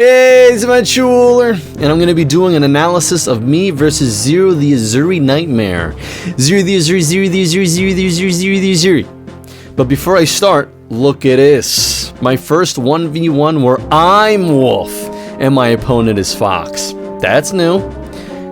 Hey, it's Adventureruler, and I'm going to be doing an analysis of me versus Zero the Azure Nightmare. Zero the Azure, Zero the Azure, Zero the Azure, Zero the Azure. But before I start, look at this. My first 1v1 where I'm Wolf, and my opponent is Fox. That's new.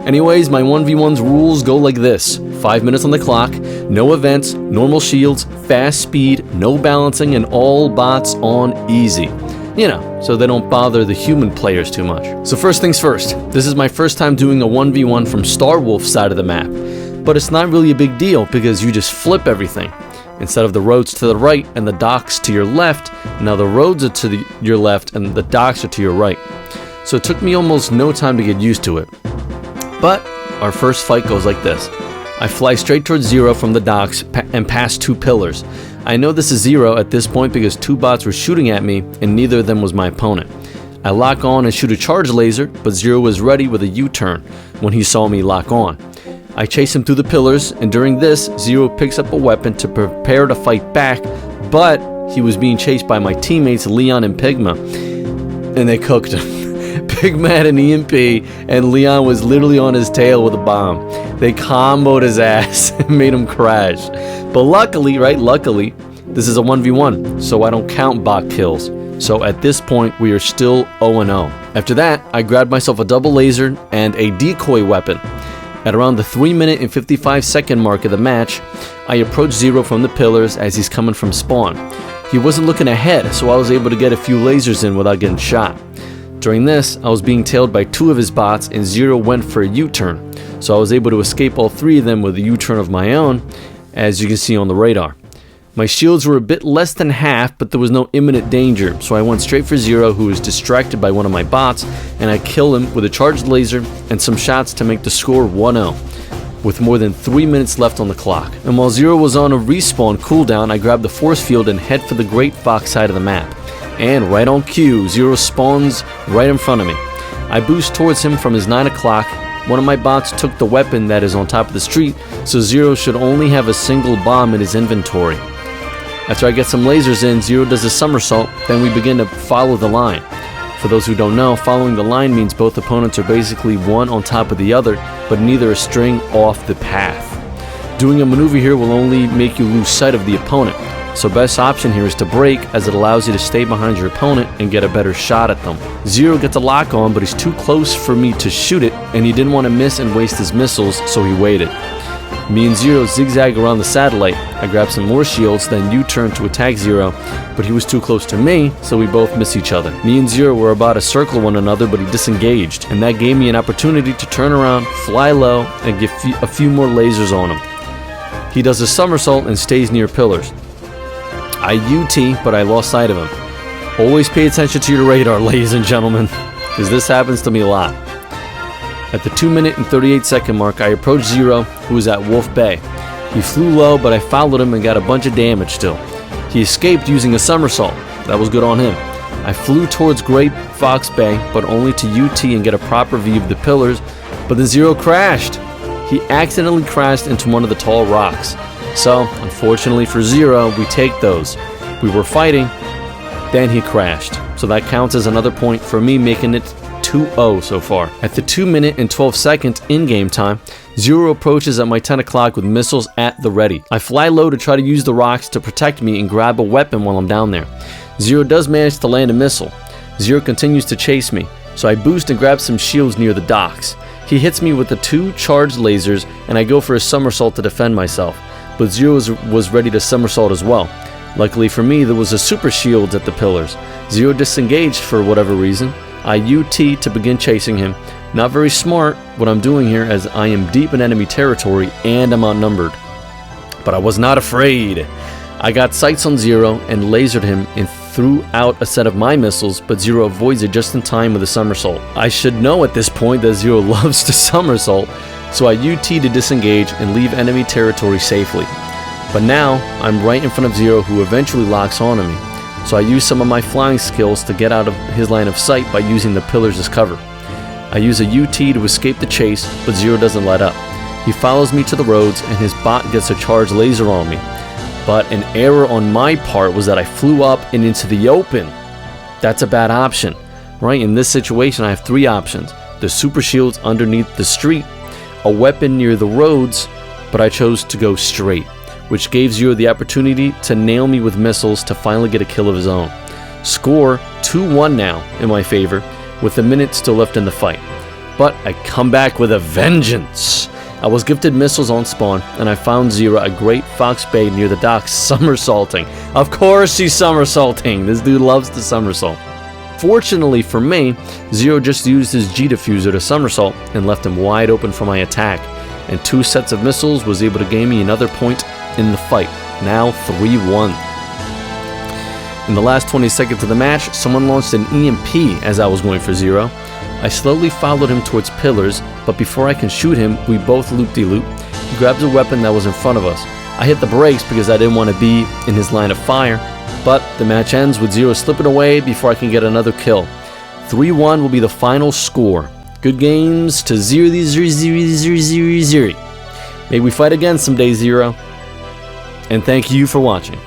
Anyways, my 1v1's rules go like this. 5 minutes on the clock, no events, normal shields, fast speed, no balancing, and all bots on easy. You know, so they don't bother the human players too much. So first things first, this is my first time doing a 1v1 from Star Wolf's side of the map. But it's not really a big deal because you just flip everything. Instead of the roads to the right and the docks to your left, now the roads are to your left and the docks are to your right. So it took me almost no time to get used to it. But our first fight goes like this. I fly straight towards Zero from the docks and past two pillars. I know this is Zero at this point because two bots were shooting at me and neither of them was my opponent. I lock on and shoot a charge laser, but Zero was ready with a U-turn when he saw me lock on. I chase him through the pillars, and during this, Zero picks up a weapon to prepare to fight back, but he was being chased by my teammates Leon and Pigma, and they cooked him. Pigma had an EMP, and Leon was literally on his tail with a bomb. They comboed his ass and made him crash. But luckily, this is a 1v1, so I don't count bot kills. So at this point, we are still 0-0. After that, I grabbed myself a double laser and a decoy weapon. At around the 3 minute and 55 second mark of the match, I approached Zero from the pillars as he's coming from spawn. He wasn't looking ahead, so I was able to get a few lasers in without getting shot. During this, I was being tailed by two of his bots and Zero went for a U-turn, so I was able to escape all three of them with a U-turn of my own, as you can see on the radar. My shields were a bit less than half, but there was no imminent danger, so I went straight for Zero, who was distracted by one of my bots, and I killed him with a charged laser and some shots to make the score 1-0, with more than 3 minutes left on the clock. And while Zero was on a respawn cooldown, I grabbed the force field and head for the Great Fox side of the map. And right on cue, Zero spawns right in front of me. I boost towards him from his 9 o'clock. One of my bots took the weapon that is on top of the street, so Zero should only have a single bomb in his inventory. After I get some lasers in, Zero does a somersault, then we begin to follow the line. For those who don't know, following the line means both opponents are basically one on top of the other, but neither is straying off the path. Doing a maneuver here will only make you lose sight of the opponent. So best option here is to break, as it allows you to stay behind your opponent and get a better shot at them. Zero gets a lock on, but he's too close for me to shoot it, and he didn't want to miss and waste his missiles, so he waited. Me and Zero zigzag around the satellite. I grab some more shields, then U-turn to attack Zero, but he was too close to me, so we both miss each other. Me and Zero were about to circle one another, but he disengaged, and that gave me an opportunity to turn around, fly low, and get a few more lasers on him. He does a somersault and stays near pillars. I UT, but I lost sight of him. Always pay attention to your radar, ladies and gentlemen, because this happens to me a lot. At the 2 minute and 38 second mark, I approached Zero, who was at Wolf Bay. He flew low, but I followed him and got a bunch of damage still. He escaped using a somersault. That was good on him. I flew towards Great Fox Bay, but only to UT and get a proper view of the pillars, but then Zero crashed. He accidentally crashed into one of the tall rocks. So, unfortunately for Zero, we take those. We were fighting, then he crashed. So that counts as another point for me, making it 2-0 so far. At the 2 minute and 12 second in-game time, Zero approaches at my 10 o'clock with missiles at the ready. I fly low to try to use the rocks to protect me and grab a weapon while I'm down there. Zero does manage to land a missile. Zero continues to chase me, so I boost and grab some shields near the docks. He hits me with the 2 charged lasers, and I go for a somersault to defend myself. But Zero was ready to somersault as well. Luckily for me, there was a super shield at the pillars. Zero disengaged for whatever reason. I UT to begin chasing him. Not very smart what I'm doing here, as I am deep in enemy territory and I'm outnumbered. But I was not afraid. I got sights on Zero and lasered him and threw out a set of my missiles, but Zero avoids it just in time with a somersault. I should know at this point that Zero loves to somersault, so I UT to disengage and leave enemy territory safely. But now, I'm right in front of Zero, who eventually locks onto me. So I use some of my flying skills to get out of his line of sight by using the pillars as cover. I use a UT to escape the chase, but Zero doesn't let up. He follows me to the roads and his bot gets a charged laser on me. But an error on my part was that I flew up and into the open. That's a bad option. right? In this situation, I have 3 options. The super shields underneath the street, a weapon near the roads, but I chose to go straight, which gave Zero the opportunity to nail me with missiles to finally get a kill of his own. Score 2-1 now in my favor, with a minute still left in the fight. But I come back with a vengeance. I was gifted missiles on spawn, and I found Zero at Great Fox Bay near the docks somersaulting. Of course he's somersaulting. This dude loves to somersault. Fortunately for me, Zero just used his G diffuser to somersault and left him wide open for my attack, and 2 sets of missiles was able to gain me another point in the fight. Now 3-1. In the last 20 seconds of the match, someone launched an EMP as I was going for Zero. I slowly followed him towards pillars, but before I can shoot him, we both loop-de-loop. He grabs a weapon that was in front of us. I hit the brakes because I didn't want to be in his line of fire, but the match ends with Zero slipping away before I can get another kill. 3-1 will be the final score. Good games to 0-0-0-0-0-0. May we fight again someday, Zero. And thank you for watching.